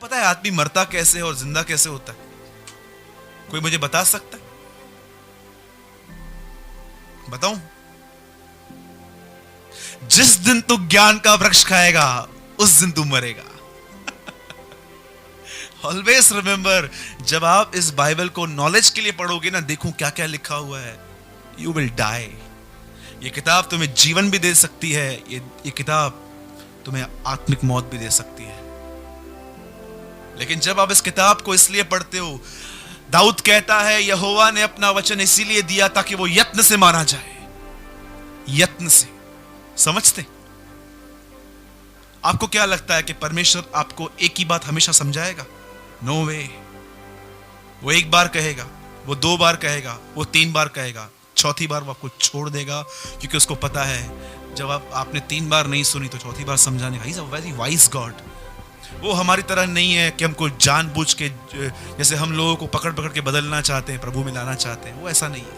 पता है आदमी मरता कैसे है और जिंदा कैसे होता है? कोई मुझे बता सकता है? बताऊं? जिस दिन तू ज्ञान का वृक्ष खाएगा उस दिन तू मरेगा। ऑलवेज रिमेंबर, जब आप इस बाइबल को नॉलेज के लिए पढ़ोगे ना, देखो क्या क्या लिखा हुआ है, यू विल डाई। ये किताब तुम्हें जीवन भी दे सकती है, ये किताब तुम्हें आत्मिक मौत भी दे सकती है। लेकिन जब आप इस किताब को इसलिए पढ़ते हो, दाऊद कहता है यहोवा ने अपना वचन इसीलिए दिया ताकि वो यत्न से माना जाए। यत्न से, समझते? आपको क्या लगता है कि परमेश्वर आपको एक ही बात हमेशा समझाएगा? नो वे। वो एक बार कहेगा, वो 2 बार कहेगा, वो 3 बार कहेगा, चौथी बार वो आपको छोड़ देगा, क्योंकि उसको पता है जब आपने 3 बार नहीं सुनी तो चौथी बार समझाने का। He is a very wise God. वो हमारी तरह नहीं है कि हमको जानबूझ के, जैसे हम लोगों को पकड़ पकड़ के बदलना चाहते हैं, प्रभु में लाना चाहते हैं। वो ऐसा नहीं है,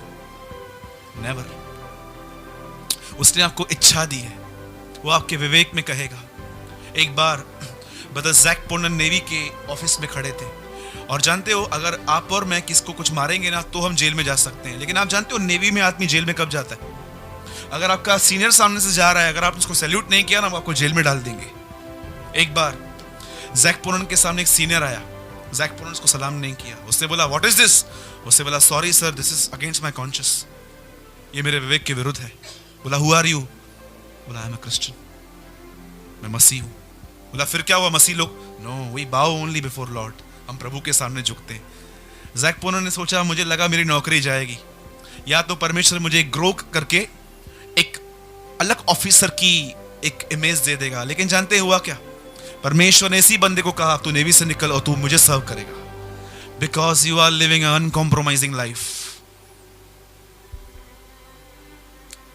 नेवर। उसने आपको इच्छा दी है, वो आपके विवेक में कहेगा। एक बार ब्रदर जैक पोर्नर नेवी के ऑफिस में खड़े थे, और जानते हो अगर आप और मैं किसको कुछ मारेंगे ना तो हम जेल में जा सकते हैं, लेकिन आप जानते हो नेवी में आदमी जेल में कब जाता है? अगर आपका सीनियर सामने से जा रहा है, अगर आप उसको सैल्यूट नहीं किया ना, वो आपको जेल में डाल देंगे। एक बार जैक पोर्नर के सामने एक सीनियर आया, जैक पोर्नर उसको सलाम नहीं किया। उसने बोला व्हाट इज दिस? उसने बोला sorry sir, this is against my conscious, ये मेरे विवेक के विरुद्ध है। बोला हु आर यू? बोला आई एम अ क्रिश्चियन, मैं मसीह हूं। बोला फिर क्या हुआ मसीह लोग? नो, वी बाउ ओनली बिफोर लॉर्ड, हम प्रभु के सामने झुकते हैं। जैक पोर्नर ने सोचा मुझे लगा मेरी नौकरी जाएगी, या तो परमेश्वर मुझे ग्रो करके एक अलग ऑफिसर की एक इमेज दे देगा। लेकिन जानते हुआ क्या? परमेश्वर ने इसी बंदे को कहा तू नेवी से निकल और तू मुझे सर्व करेगा, because you are living uncompromising life.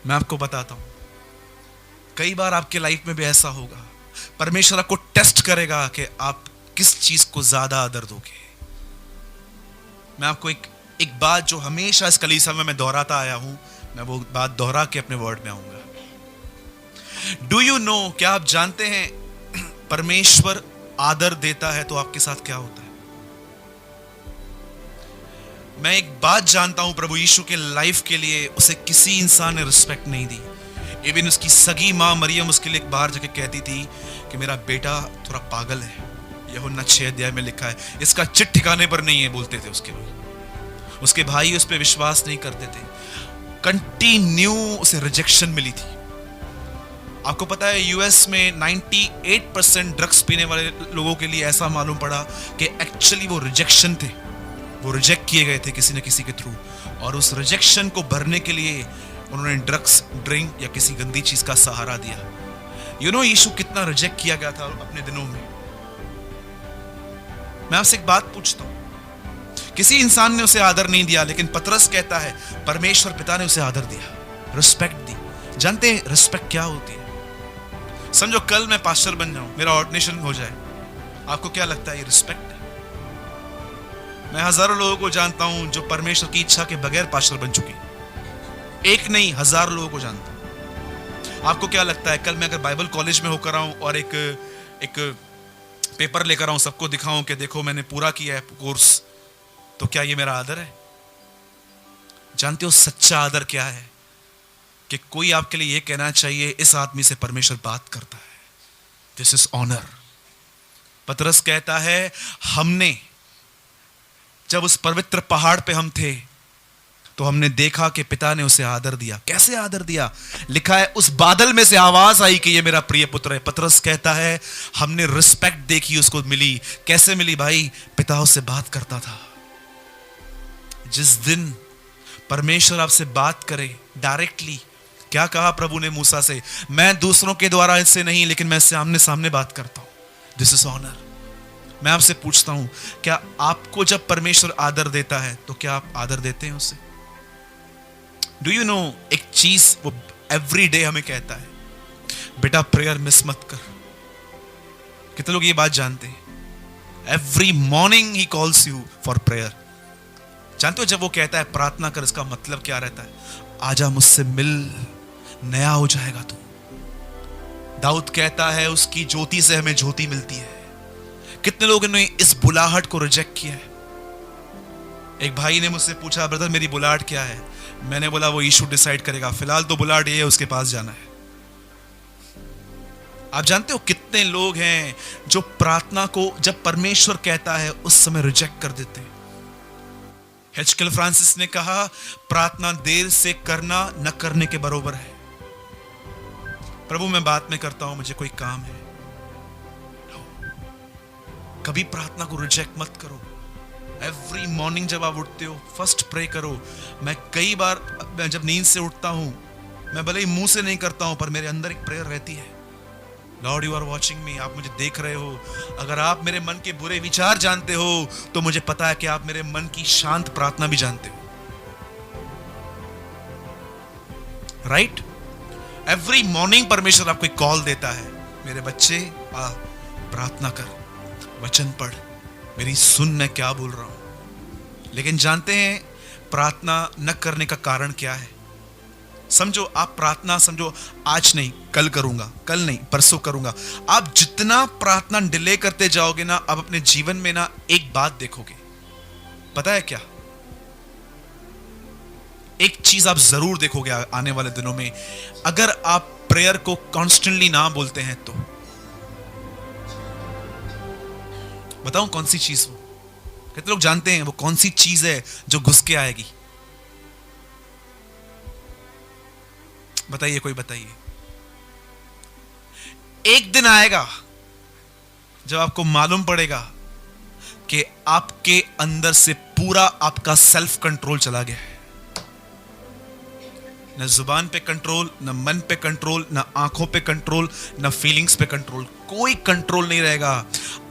मैं आपको बताता हूं, कई बार आपके लाइफ में भी ऐसा होगा, परमेश्वर आपको टेस्ट करेगा कि आप किस चीज को ज्यादा आदर दोगे। मैं आपको एक बात जो हमेशा इस कलीसिया में मैं दोहराता आया हूं, मैं वो बात दोहरा के अपने वर्ड में आऊंगा। डू यू नो, क्या आप जानते हैं परमेश्वर आदर देता है तो आपके साथ क्या होता है? मैं एक बात जानता हूं, प्रभु यीशु के लाइफ के लिए उसे किसी इंसान ने रिस्पेक्ट नहीं दी। इवन उसकी सगी मां मरियम उसके लिए एक बार जाके कहती थी कि मेरा बेटा थोड़ा पागल है। यूहन्ना 6 अध्याय में लिखा है, इसका चिट ठिकाने पर नहीं है, बोलते थे उसके लोग। उसके भाई उस पर विश्वास नहीं करते थे। कंटिन्यू उसे रिजेक्शन मिली थी। आपको पता है यूएस में 98% ड्रग्स पीने वाले लोगों के लिए ऐसा मालूम पड़ा कि एक्चुअली वो रिजेक्शन थे, वो रिजेक्ट किए गए थे किसी न किसी के थ्रू, और उस रिजेक्शन को भरने के लिए उन्होंने ड्रग्स, ड्रिंक या किसी गंदी चीज का सहारा दिया। यू नो यीशु कितना रिजेक्ट किया गया था अपने दिनों में। मैं आपसे एक बात पूछता हूं, किसी इंसान ने उसे आदर नहीं दिया, लेकिन पतरस कहता है परमेश्वर पिता ने उसे आदर दिया, रिस्पेक्ट दी। जानते हैं रिस्पेक्ट क्या होती है? समझो कल मैं पास्टर बन जाऊं, मेरा ऑर्डिनेशन हो जाए, आपको क्या लगता है ये रिस्पेक्ट है? मैं हजारों लोगों को जानता हूं जो परमेश्वर की इच्छा के बगैर पास्टर बन चुके, एक नहीं 1000 लोगों को जानता हूं। आपको क्या लगता है कल मैं अगर बाइबल कॉलेज में होकर आऊं और एक पेपर लेकर आऊं, सबको दिखाऊं कि देखो मैंने पूरा किया है कोर्स, तो क्या ये मेरा आदर है? जानते हो सच्चा आदर क्या है? कि कोई आपके लिए यह कहना चाहिए इस आदमी से परमेश्वर बात करता है, दिस इज ऑनर। पतरस कहता है हमने जब उस पवित्र पहाड़ पे हम थे तो हमने देखा कि पिता ने उसे आदर दिया। कैसे आदर दिया? लिखा है उस बादल में से आवाज आई कि ये मेरा प्रिय पुत्र है। पतरस कहता है हमने रिस्पेक्ट देखी, उसको मिली। कैसे मिली भाई? पिता उससे बात करता था। जिस दिन परमेश्वर आपसे बात करे डायरेक्टली, क्या कहा प्रभु ने मूसा से? मैं दूसरों के द्वारा इससे नहीं, लेकिन मैं सामने सामने बात करता हूं। This is honour. मैं आपसे पूछता हूं, क्या आपको जब परमेश्वर आदर देता है तो क्या आप आदर देते हैं उसे? डू यू नो, एक चीज वो एवरी डे हमें कहता है, बेटा प्रेयर मिस मत कर। कितने लोग ये बात जानते हैं? Every morning he calls you for prayer. जानते हो जब वो कहता है प्रार्थना कर, इसका मतलब क्या रहता है? आजा मुझसे मिल, नया हो जाएगा तू। दाऊद कहता है उसकी ज्योति से हमें ज्योति मिलती है। कितने लोगों ने इस बुलाहट को रिजेक्ट किया है? एक भाई ने मुझसे पूछा, ब्रदर मेरी बुलाहट क्या है? मैंने बोला वो यीशु डिसाइड करेगा, फिलहाल तो बुलाहट ये है, उसके पास जाना है। आप जानते हो कितने लोग हैं जो प्रार्थना को जब परमेश्वर कहता है उस समय रिजेक्ट कर देते हैं। एच.के. फ्रांसिस ने कहा, प्रार्थना देर से करना न करने के बराबर है। प्रभु मैं बात में करता हूं, मुझे कोई काम है। कभी प्रार्थना को रिजेक्ट मत करो। एवरी मॉर्निंग जब आप उठते हो फर्स्ट प्रे करो। मैं कई बार मैं जब नींद से उठता हूं, मैं भले ही मुंह से नहीं करता हूं, पर मेरे अंदर एक प्रेयर रहती है। Lord you are watching me, आप मुझे देख रहे हो। अगर आप मेरे मन के बुरे विचार जानते हो तो मुझे पता है कि आप मेरे मन की शांत प्रार्थना भी जानते हो। राइट? एवरी मॉर्निंग परमेश्वर आपको एक कॉल देता है, मेरे बच्चे आ प्रार्थना कर, वचन पढ़, मेरी सुन मैं क्या बोल रहा हूं। लेकिन जानते हैं प्रार्थना न करने का कारण क्या है? समझो, आप प्रार्थना समझो आज नहीं कल करूंगा, कल नहीं परसों करूंगा। आप जितना प्रार्थना डिले करते जाओगे ना, आप अपने जीवन में ना एक बात देखोगे। पता है क्या? एक चीज आप जरूर देखोगे आने वाले दिनों में, अगर आप प्रेयर को कॉन्स्टेंटली ना बोलते हैं तो। बताऊं कौन सी चीज वो? कितने लोग जानते हैं वो कौन सी चीज है जो घुस के आएगी? बताइए, कोई बताइए। एक दिन आएगा जब आपको मालूम पड़ेगा कि आपके अंदर से पूरा आपका सेल्फ कंट्रोल चला गया है। न जुबान पे कंट्रोल, न मन पे कंट्रोल, न आंखों पे कंट्रोल, न फीलिंग्स पे कंट्रोल, कोई कंट्रोल नहीं रहेगा।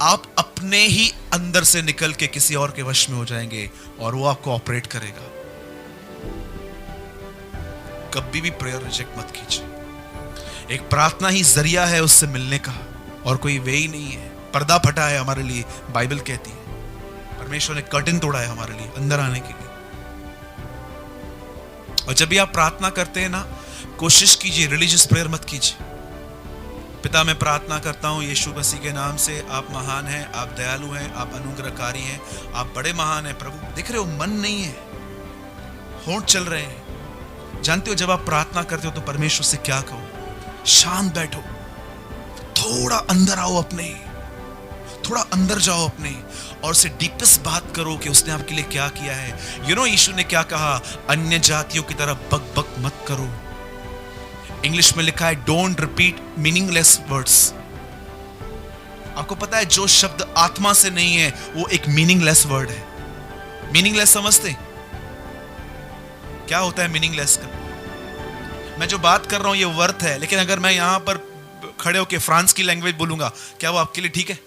आप अपने ही अंदर से निकल के किसी और के वश में हो जाएंगे और वो आपको ऑपरेट करेगा। कभी भी प्रेयर रिजेक्ट मत कीजिए। एक प्रार्थना ही जरिया है उससे मिलने का, और कोई वे ही नहीं है। पर्दा फटा है हमारे लिए, बाइबल कहती है। परमेश्वर ने कर्टन तोड़ा है हमारे लिए अंदर आने के लिए। और जब भी आप प्रार्थना करते हैं ना, कोशिश कीजिए रिलीजियस प्रेयर मत कीजिए। पिता मैं प्रार्थना करता हूं यीशु मसीह के नाम से, आप महान हैं, आप दयालु हैं, आप अनुग्रहकारी हैं, आप बड़े महान हैं प्रभु। देख रहे हो मन नहीं है, होंठ चल रहे हैं। जानते हो जब आप प्रार्थना करते हो तो परमेश्वर से क्या कहो? शांत बैठो, थोड़ा अंदर आओ अपने, थोड़ा अंदर जाओ अपने, और उससे डीपेस्ट बात करो कि उसने आपके लिए क्या किया है। यू नो यीशु ने क्या कहा? अन्य जातियों की तरह बक बक मत करो। इंग्लिश में लिखा है डोंट रिपीट मीनिंगलेस वर्ड्स। आपको पता है जो शब्द आत्मा से नहीं है वो एक मीनिंगलेस वर्ड है। मीनिंगलेस समझते क्या होता है मीनिंगलेस का? मैं जो बात कर रहा हूं ये वर्थ है, लेकिन अगर मैं यहां पर खड़े होकर फ्रांस की लैंग्वेज बोलूंगा, क्या वो आपके लिए ठीक है?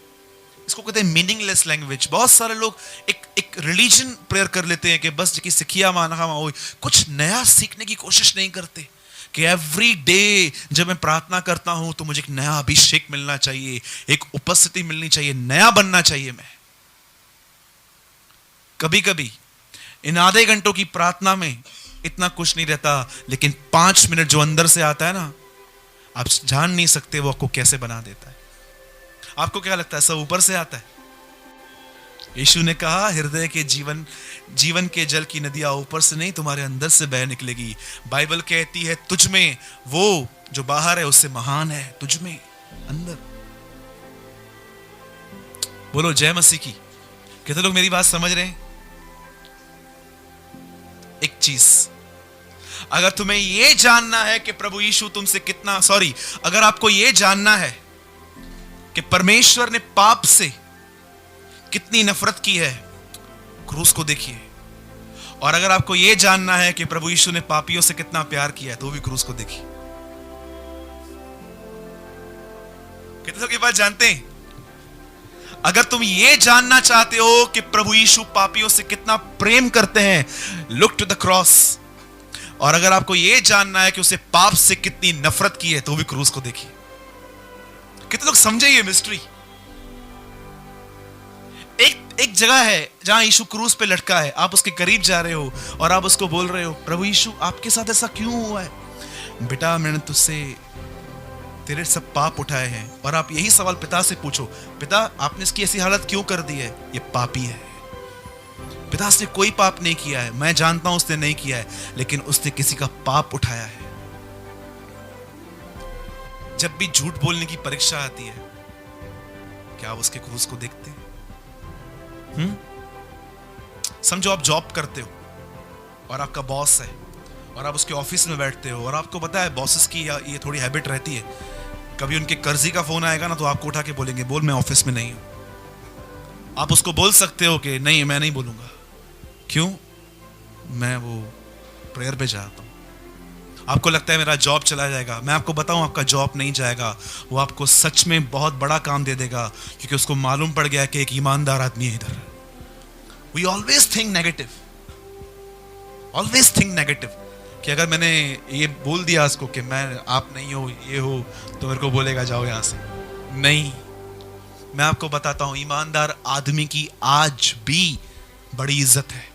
इसको कहते हैं मीनिंगलेस लैंग्वेज। बहुत सारे लोग एक रिलीजन प्रेयर कर लेते हैं कि बस कि सिखिया माना हो, कुछ नया सीखने की कोशिश नहीं करते कि एवरी डे जब मैं प्रार्थना करता हूं तो मुझे एक नया अभिषेक मिलना चाहिए, एक उपस्थिति मिलनी चाहिए, नया बनना चाहिए मैं। कभी कभी इन आधे घंटों की प्रार्थना में इतना कुछ नहीं रहता, लेकिन 5 मिनट जो अंदर से आता है ना, आप जान नहीं सकते वो आपको कैसे बना देता है। आपको क्या लगता है सब ऊपर से आता है? यीशु ने कहा हृदय के जीवन के जल की नदियां ऊपर से नहीं तुम्हारे अंदर से बह निकलेगी। बाइबल कहती है तुझ में वो जो बाहर है उससे महान है, तुझ में अंदर। बोलो जय मसीह की। कितने लोग मेरी बात समझ रहे हैं? एक चीज, अगर तुम्हें यह जानना है कि प्रभु यीशु तुमसे कितना अगर आपको यह जानना है कि परमेश्वर ने पाप से कितनी नफरत की है, क्रूस को देखिए। और अगर आपको यह जानना है कि प्रभु यीशु ने पापियों से कितना प्यार किया है, तो भी क्रूस को देखिए। कितने लोग ये बात जानते हैं? अगर तुम यह जानना चाहते हो कि प्रभु यीशु पापियों से कितना प्रेम करते हैं, लुक टू द क्रॉस। और अगर आपको यह जानना है कि उसे पाप से कितनी नफरत की है, तो भी क्रूस को देखिए। कितने लोग समझे ये मिस्ट्री? एक जगह है जहां यीशु क्रूस पे लटका है, आप उसके करीब जा रहे हो और आप उसको बोल रहे हो प्रभु यीशु आपके साथ ऐसा क्यों हुआ है? बेटा मैंने तुझसे तेरे सब पाप उठाए हैं। और आप यही सवाल पिता से पूछो, पिता आपने इसकी ऐसी हालत क्यों कर दी है? ये पापी है। पिता ने कोई पाप नहीं किया है, मैं जानता हूं उसने नहीं किया है, लेकिन उसने किसी का पाप उठाया है। जब भी झूठ बोलने की परीक्षा आती है, क्या आप उसके क्रूस को देखते हैं? समझो आप जॉब करते हो और आपका बॉस है और आप उसके ऑफिस में बैठते हो और आपको पता है बॉसेस की ये थोड़ी हैबिट रहती है, कभी उनके कर्जी का फोन आएगा ना तो आपको उठा के बोलेंगे, बोल मैं ऑफिस में नहीं हूं। आप उसको बोल सकते हो कि नहीं मैं नहीं बोलूंगा। क्यों? मैं वो प्रेयर पे जाता हूं। आपको लगता है मेरा जॉब चला जाएगा। मैं आपको बताऊं, आपका जॉब नहीं जाएगा। वो आपको सच में बहुत बड़ा काम दे देगा, क्योंकि उसको मालूम पड़ गया कि एक ईमानदार आदमी है इधर। We always think negative, always think negative, कि अगर मैंने ये बोल दिया उसको कि मैं आप नहीं हो ये हो, तो मेरे को बोलेगा जाओ यहां से। नहीं, मैं आपको बताता हूं, ईमानदार आदमी की आज भी बड़ी इज्जत है।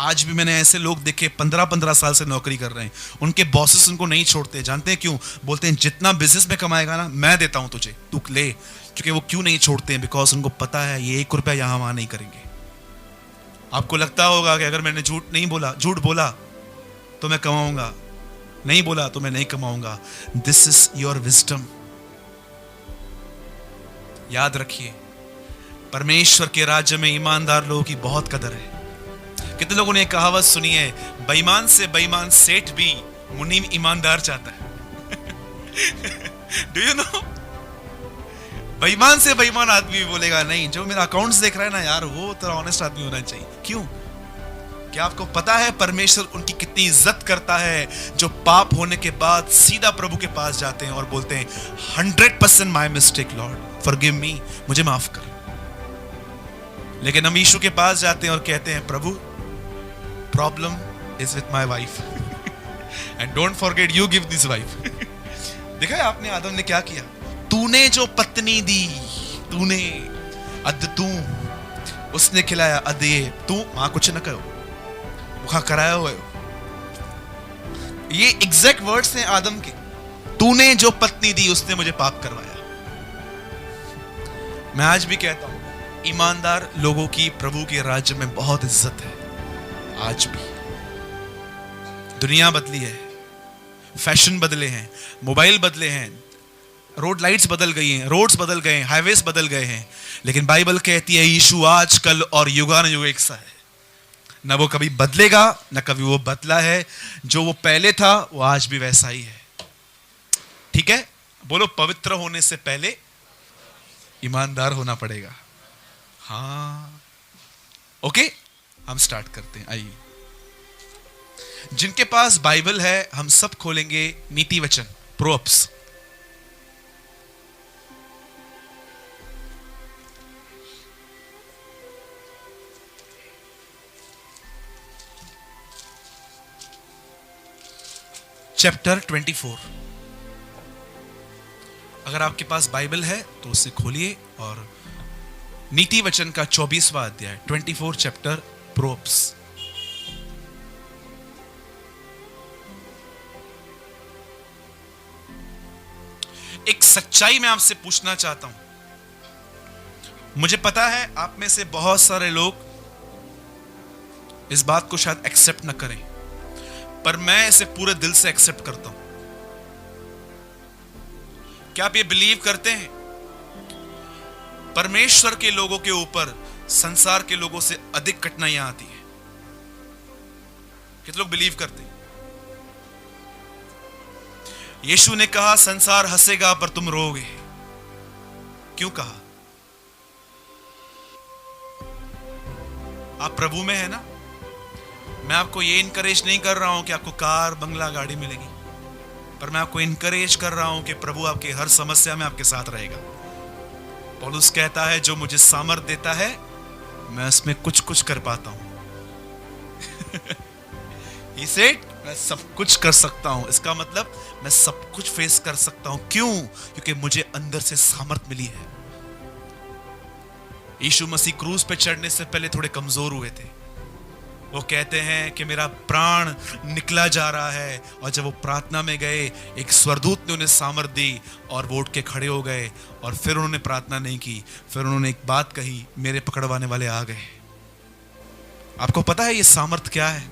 आज भी मैंने ऐसे लोग देखे 15-15 साल से नौकरी कर रहे हैं, उनके बॉसेस उनको नहीं छोड़ते। जानते हैं क्यों? बोलते हैं जितना बिजनेस में कमाएगा ना मैं देता हूं तुझे, तू ले। क्योंकि वो क्यों नहीं छोड़ते हैं? बिकॉज उनको पता है ये 1 रुपया यहां वहां नहीं करेंगे। आपको लगता होगा कि अगर मैंने झूठ बोला तो मैं कमाऊंगा, नहीं बोला तो मैं नहीं कमाऊंगा। This is your wisdom. याद रखिए, परमेश्वर के राज्य में ईमानदार लोगों की बहुत कदर है। कितने लोगों ने कहावत सुनी है, बेईमान से बेईमान सेठ भी मुनीम ईमानदार चाहता है। Do you know? बेईमान से बेईमान आदमी भी बोलेगा नहीं, जो मेरा अकाउंट्स देख रहा है ना यार, वो तो ऑनेस्ट आदमी होना चाहिए। क्यों? क्या आपको पता है परमेश्वर उनकी कितनी इज्जत करता है जो पाप होने के बाद सीधा प्रभु के पास जाते हैं और बोलते हैं 100% my mistake Lord, forgive me, मुझे माफ कर। लेकिन हम यीशु के पास जाते हैं और कहते हैं प्रभु, problem is with my wife and don't forget you give this wife. देखा है आपने आदम ने क्या किया? तूने जो पत्नी दी, तूने अद तू उसने खिलाया, अद ये तू मां कुछ न कहो मुखा कराया हुआ। ये एग्जैक्ट वर्ड्स हैं आदम के। तूने जो पत्नी दी उसने मुझे पाप करवाया। मैं आज भी कहता हूं, ईमानदार लोगों की प्रभु के राज्य में बहुत इज्जत है। आज भी दुनिया बदली है, फैशन बदले हैं, मोबाइल बदले हैं, रोड लाइट्स बदल गई हैं, रोड्स बदल गए हैं, हाईवेज बदल गए हैं, लेकिन बाइबल कहती है यीशु आज कल और युगानुयुग एक सा है। ना वो कभी बदलेगा, ना कभी वो बदला है। जो वो पहले था वो आज भी वैसा ही है। ठीक है? बोलो, पवित्र होने से पहले ईमानदार होना पड़ेगा। हाँ, ओके, हम स्टार्ट करते हैं। आइए, जिनके पास बाइबल है हम सब खोलेंगे नीति वचन, प्रोवर्ब्स। चैप्टर 24। अगर आपके पास बाइबल है तो उसे खोलिए और नीति वचन का 24वां अध्याय, 24 चैप्टर, प्रोवर्ब्स। एक सच्चाई मैं आपसे पूछना चाहता हूं। मुझे पता है आप में से बहुत सारे लोग इस बात को शायद एक्सेप्ट ना करें, पर मैं इसे पूरे दिल से एक्सेप्ट करता हूं। क्या आप ये बिलीव करते हैं परमेश्वर के लोगों के ऊपर संसार के लोगों से अधिक कठिनाइयां आती है? कितने लोग बिलीव करते हैं? यीशु ने कहा संसार हंसेगा पर तुम रोओगे। क्यों कहा? आप प्रभु में है ना। मैं आपको ये इनकरेज नहीं कर रहा हूं कि आपको कार बंगला गाड़ी मिलेगी, पर मैं आपको इनकरेज कर रहा हूं कि प्रभु आपकी हर समस्या में आपके साथ रहेगा। पौलुस कहता है जो मुझे सामर्थ देता है मैं उसमें कुछ कुछ कर पाता हूं। He said, मैं सब कुछ कर सकता हूं। इसका मतलब मैं सब कुछ फेस कर सकता हूं। क्यों? क्योंकि मुझे अंदर से सामर्थ मिली है। यीशु मसीह क्रूस पे चढ़ने से पहले थोड़े कमजोर हुए थे, वो कहते हैं कि मेरा प्राण निकला जा रहा है, और जब वो प्रार्थना में गए, एक स्वर्गदूत ने उन्हें सामर्थ दी और वो उठ के खड़े हो गए, और फिर उन्होंने प्रार्थना नहीं की, फिर उन्होंने एक बात कही, मेरे पकड़वाने वाले आ गए। आपको पता है ये सामर्थ क्या है?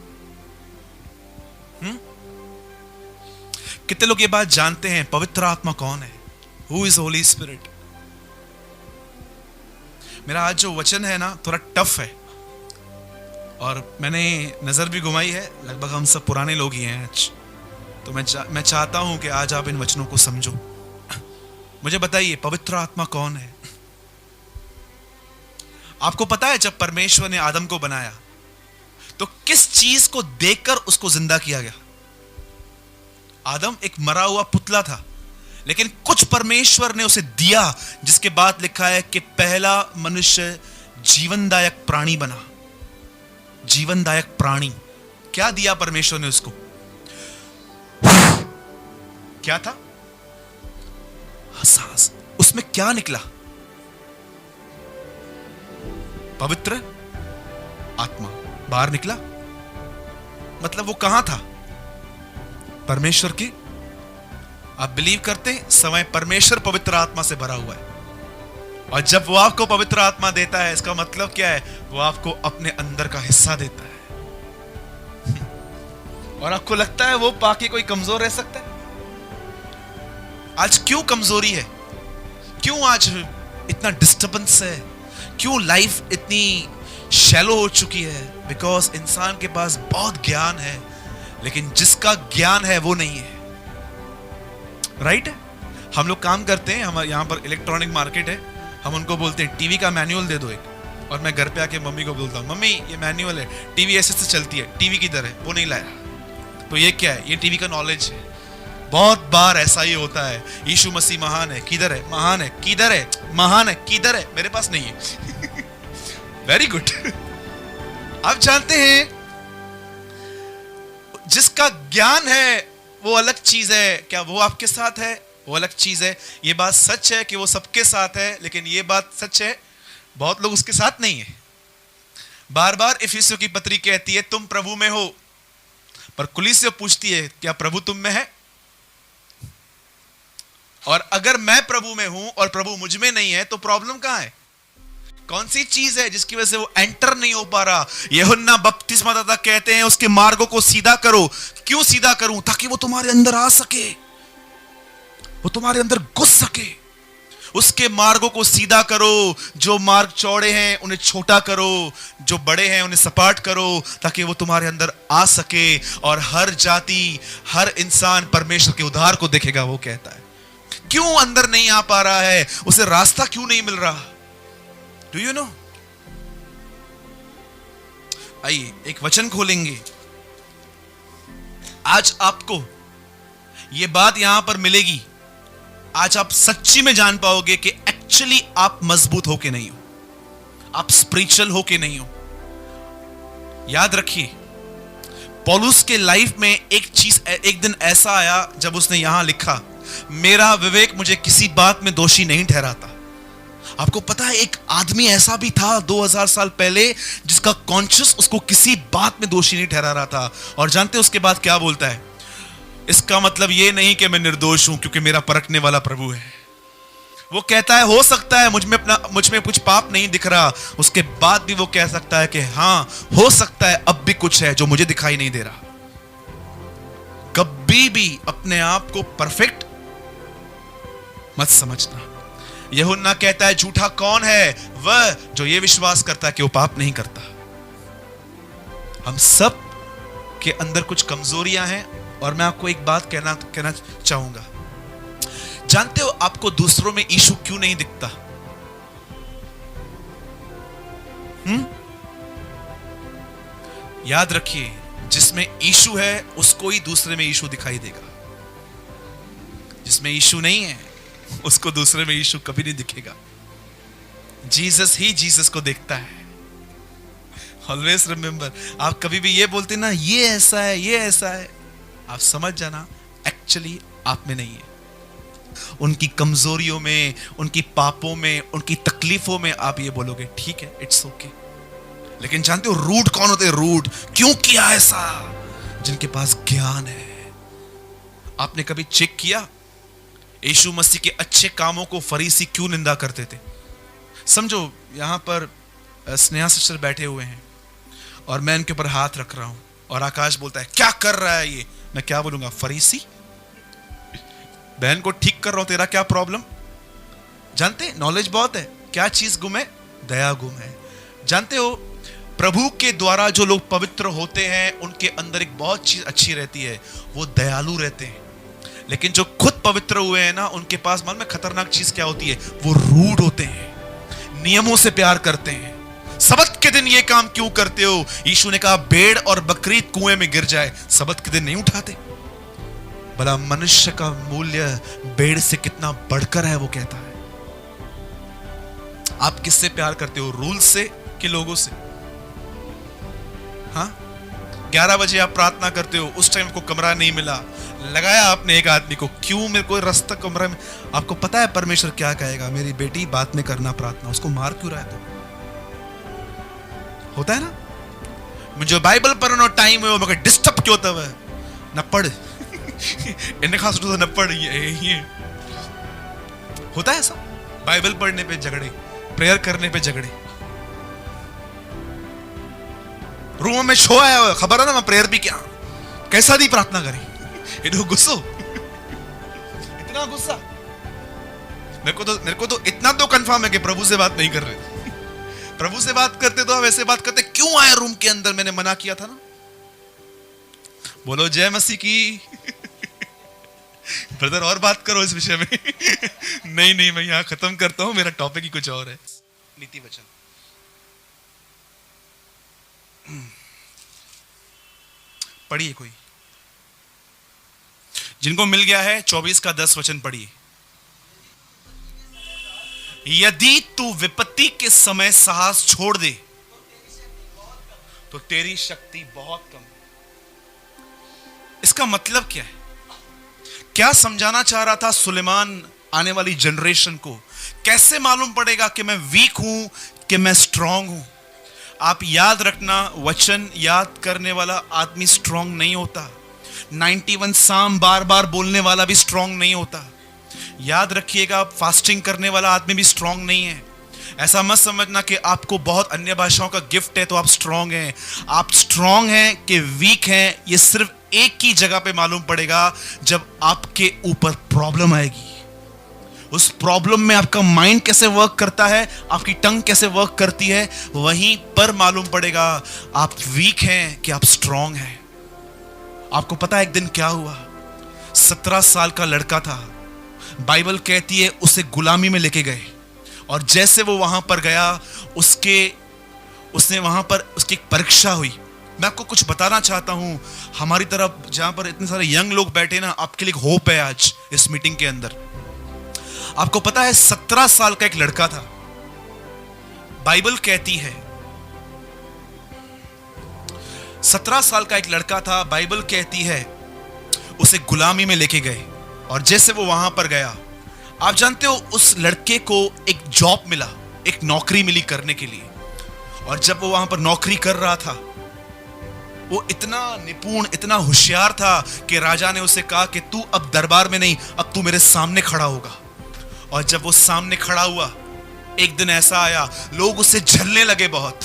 कितने लोग ये बात जानते हैं? पवित्र आत्मा कौन है? Who is Holi spirit? मेरा आज जो वचन है ना, थोड़ा टफ है, और मैंने नजर भी घुमाई है, लगभग हम सब पुराने लोग ही हैं आज, तो मैं चाहता हूं कि आज आप इन वचनों को समझो। मुझे बताइए, पवित्र आत्मा कौन है? आपको पता है जब परमेश्वर ने आदम को बनाया तो किस चीज को देखकर उसको जिंदा किया गया? आदम एक मरा हुआ पुतला था, लेकिन कुछ परमेश्वर ने उसे दिया, जिसके बाद लिखा है कि पहला मनुष्य जीवनदायक प्राणी बना। जीवनदायक प्राणी क्या दिया परमेश्वर ने उसको? क्या था? सांस। उसमें क्या निकला? पवित्र आत्मा बाहर निकला। मतलब वो कहां था? परमेश्वर की। आप बिलीव करते हैं समय परमेश्वर पवित्र आत्मा से भरा हुआ है, और जब वो आपको पवित्र आत्मा देता है, इसका मतलब क्या है? वो आपको अपने अंदर का हिस्सा देता है। और आपको लगता है वो पाके कोई कमजोर रह सकता है? आज क्यों कमजोरी है? क्यों आज इतना डिस्टर्बेंस है? क्यों लाइफ इतनी शैलो हो चुकी है? बिकॉज इंसान के पास बहुत ज्ञान है, लेकिन जिसका ज्ञान है वो नहीं है। राइट? हम लोग काम करते हैं, हमारे यहां पर इलेक्ट्रॉनिक मार्केट है, हम उनको बोलते हैं टीवी का मैनुअल दे दो एक, और मैं घर पे आके मम्मी को बोलता हूँ, मम्मी ये मैनुअल है, टीवी ऐसे से चलती है, टीवी किधर है? वो नहीं लाया। तो ये क्या है? ये टीवी का नॉलेज है। बहुत बार ऐसा ही होता है, यीशु मसीह महान है, किधर है? महान है, किधर है? महान है, किधर है? मेरे पास नहीं है। Very good. आप जानते हैं जिसका ज्ञान है वो अलग चीज है, क्या वो आपके साथ है? वो अलग चीज है। ये बात सच है कि वो सबके साथ है, लेकिन ये बात सच है बहुत लोग उसके साथ नहीं है। बार बार इफिसियों की पत्री कहती है तुम प्रभु में हो, पर कुलीसिया पूछती है क्या प्रभु तुम में है? और अगर मैं प्रभु में हूं और प्रभु मुझ में नहीं है, तो प्रॉब्लम कहां है? कौन सी चीज है जिसकी वजह से वो एंटर नहीं हो पा रहा? यूहन्ना बपतिस्मादाता कहते हैं उसके मार्गों को सीधा करो। क्यों सीधा करूं? ताकि वो तुम्हारे अंदर आ सके, वो तुम्हारे अंदर घुस सके। उसके मार्गों को सीधा करो। जो मार्ग चौड़े हैं उन्हें छोटा करो, जो बड़े हैं उन्हें सपाट करो, ताकि वो तुम्हारे अंदर आ सके, और हर जाति, हर इंसान परमेश्वर के उद्धार को देखेगा। वो कहता है क्यों अंदर नहीं आ पा रहा है? उसे रास्ता क्यों नहीं मिल रहा? Do you know? आइए एक वचन खोलेंगे। आज आपको यह बात यहां पर मिलेगी। आज आप सच्ची में जान पाओगे कि एक्चुअली आप मजबूत हो के नहीं हो, आप स्पिरिचुअल हो के नहीं हो। याद रखिए, पौलुस के लाइफ में एक दिन ऐसा आया जब उसने यहां लिखा, मेरा विवेक मुझे किसी बात में दोषी नहीं ठहराता। आपको पता है एक आदमी ऐसा भी था 2000 साल पहले जिसका कॉन्शियस उसको किसी बात में दोषी नहीं ठहरा रहा था। और जानते उसके बाद क्या बोलता है? इसका मतलब यह नहीं कि मैं निर्दोष हूं, क्योंकि मेरा परखने वाला प्रभु है। वो कहता है हो सकता है मुझ में कुछ पाप नहीं दिख रहा, उसके बाद भी वो कह सकता है कि हां हो सकता है अब भी कुछ है जो मुझे दिखाई नहीं दे रहा। कभी भी अपने आप को परफेक्ट मत समझना। यूहन्ना कहता है झूठा कौन है? वह जो ये विश्वास करता है कि वो पाप नहीं करता। हम सब के अंदर कुछ कमजोरियां हैं, और मैं आपको एक बात कहना चाहूंगा। जानते हो आपको दूसरों में यीशु क्यों नहीं दिखता? याद रखिए, जिसमें यीशु है उसको ही दूसरे में यीशु दिखाई देगा। जिसमें यीशु नहीं है उसको दूसरे में यीशु कभी नहीं दिखेगा। जीसस ही जीसस को देखता है। ऑलवेज रिमेंबर, आप कभी भी ये बोलते ना ये ऐसा है, ये ऐसा है, आप समझ जाना एक्चुअली आप में नहीं है। उनकी कमजोरियों में, उनकी पापों में, उनकी तकलीफों में आप ये बोलोगे ठीक है, इट्स ओके। लेकिन जानते हो रूट कौन होते हैं? रूट क्यों किया ऐसा? जिनके पास ज्ञान है। आपने कभी चेक किया यीशु मसीह के अच्छे कामों को फरीसी क्यों निंदा करते थे? समझो यहां पर स्नेहा सिस्टर बैठे हुए हैं और मैं इनके ऊपर हाथ रख रहा हूं और आकाश बोलता है क्या कर रहा है ये? मैं क्या बोलूंगा? फरीसी। बहन को ठीक कर रहा हूं, तेरा क्या प्रॉब्लम? जानते नॉलेज बहुत है, क्या चीज गुम है? दया गुम है। जानते हो प्रभु के द्वारा जो लोग पवित्र होते हैं उनके अंदर एक बहुत चीज अच्छी रहती है, वो दयालु रहते हैं। लेकिन जो खुद पवित्र हुए हैं ना, उनके पास मालूम है खतरनाक चीज क्या होती है? वो रूड होते हैं, नियमों से प्यार करते हैं। सबत के दिन ये काम क्यों करते हो? यीशु ने कहा भेड़ और बकरी कुएं में गिर जाए, सबत के दिन नहीं उठाते। भला मनुष्य का मूल्य भेड़ से कितना बढ़कर है, वो कहता है। आप किससे प्यार करते हो? रूल से कि लोगों से? हाँ, 11 बजे आप प्रार्थना करते हो, उस टाइम को कमरा नहीं मिला, लगाया आपने एक आदमी को, क्यों मेरे को रास्ता कमरा में? आपको पता है परमेश्वर क्या कहेगा? मेरी बेटी बाद में करना प्रार्थना, उसको मार क्यों रहा है? तो होता है ना, मुझे बाइबल पढ़नो टाइम हुयो मगर डिस्टर्ब क्यों तव न पढ़ इन खास तो न पढ़। ये होता है ऐसा, बाइबल पढ़ने पे झगड़े, प्रेयर करने पे झगड़े। रूम में शो आया, खबर है ना, मैं प्रेयर भी क्या कैसा दी प्रार्थना करी, इधर गुस्सो, इतना गुस्सा। मेरे को तो इतना तो कंफर्म है कि प्रभु से बात नहीं कर रहे। प्रभु से बात करते तो हम ऐसे बात करते, क्यों आए रूम के अंदर? मैंने मना किया था ना। बोलो जय मसीह की। ब्रदर और बात करो इस विषय में। नहीं मैं यहां खत्म करता हूं, मेरा टॉपिक ही कुछ और है। नीति वचन पढ़िए, कोई जिनको मिल गया है 24 का 10 वचन पढ़िए। यदि तू विपत्ति के समय साहस छोड़ दे तो तेरी शक्ति बहुत कम है। इसका मतलब क्या है? क्या समझाना चाह रहा था सुलेमान आने वाली जनरेशन को? कैसे मालूम पड़ेगा कि मैं वीक हूं कि मैं स्ट्रांग हूं? आप याद रखना, वचन याद करने वाला आदमी स्ट्रांग नहीं होता। 91 साम बार बार बोलने वाला भी स्ट्रांग नहीं होता। याद रखिएगा, फास्टिंग करने वाला आदमी भी स्ट्रांग नहीं है। ऐसा मत समझना कि आपको बहुत अन्य भाषाओं का गिफ्ट है तो आप स्ट्रांग हैं। आप स्ट्रांग हैं कि वीक हैं, ये सिर्फ एक ही जगह पे मालूम पड़ेगा, जब आपके ऊपर प्रॉब्लम आएगी। उस प्रॉब्लम में आपका माइंड कैसे वर्क करता है, आपकी टंग कैसे वर्क करती है, वहीं पर मालूम पड़ेगा आप वीक हैं कि आप स्ट्रांग हैं। आपको पता है एक दिन क्या हुआ? 17 साल का लड़का था, बाइबल कहती है उसे गुलामी में लेके गए, और जैसे वो वहां पर गया, उसने वहां पर उसकी एक परीक्षा हुई। मैं आपको कुछ बताना चाहता हूं, हमारी तरफ जहां पर इतने सारे यंग लोग बैठे ना, आपके लिए होप है आज इस मीटिंग के अंदर। आपको पता है 17 साल का एक लड़का था, बाइबल कहती है 17 साल का एक लड़का था, बाइबल कहती है उसे गुलामी में लेके गए, और जैसे वो वहां पर गया, आप जानते हो उस लड़के को एक जॉब मिला, एक नौकरी मिली करने के लिए। और जब वो वहां पर नौकरी कर रहा था, वो इतना निपुण, इतना होशियार था कि राजा ने उसे कहा कि तू अब दरबार में नहीं, अब तू मेरे सामने खड़ा होगा। और जब वो सामने खड़ा हुआ, एक दिन ऐसा आया, लोग उससे जलने लगे बहुत।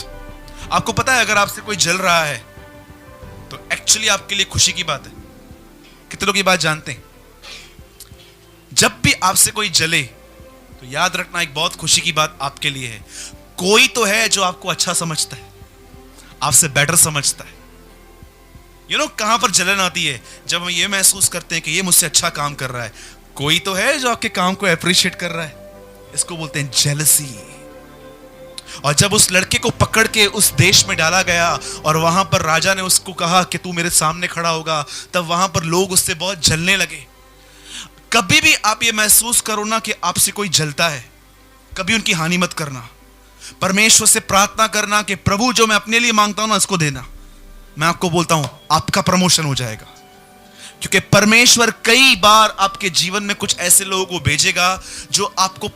आपको पता है अगर आपसे कोई जल रहा है तो एक्चुअली आपके लिए खुशी की बात है। कितने लोग ये बात जानते हैं? जब भी आपसे कोई जले तो याद रखना एक बहुत खुशी की बात आपके लिए है। कोई तो है जो आपको अच्छा समझता है, आपसे बेटर समझता है। कहां पर जलन आती है? जब हम ये महसूस करते हैं कि ये मुझसे अच्छा काम कर रहा है। कोई तो है जो आपके काम को अप्रिशिएट कर रहा है। इसको बोलते हैं जेलसी। और जब उस लड़के को पकड़ के उस देश में डाला गया और वहां पर राजा ने उसको कहा कि तू मेरे सामने खड़ा होगा, तब वहां पर लोग उससे बहुत जलने लगे। कभी भी आप ये महसूस करो ना कि आपसे कोई जलता है, कभी उनकी हानि मत करना। परमेश्वर से प्रार्थना करना कि प्रभु जो मैं अपने लिए मांगता हूं ना, इसको देना। मैं आपको बोलता हूं आपका प्रमोशन हो जाएगा, क्योंकि परमेश्वर कई बार आपके जीवन में कुछ ऐसे लोगों को भेजेगा जो आपको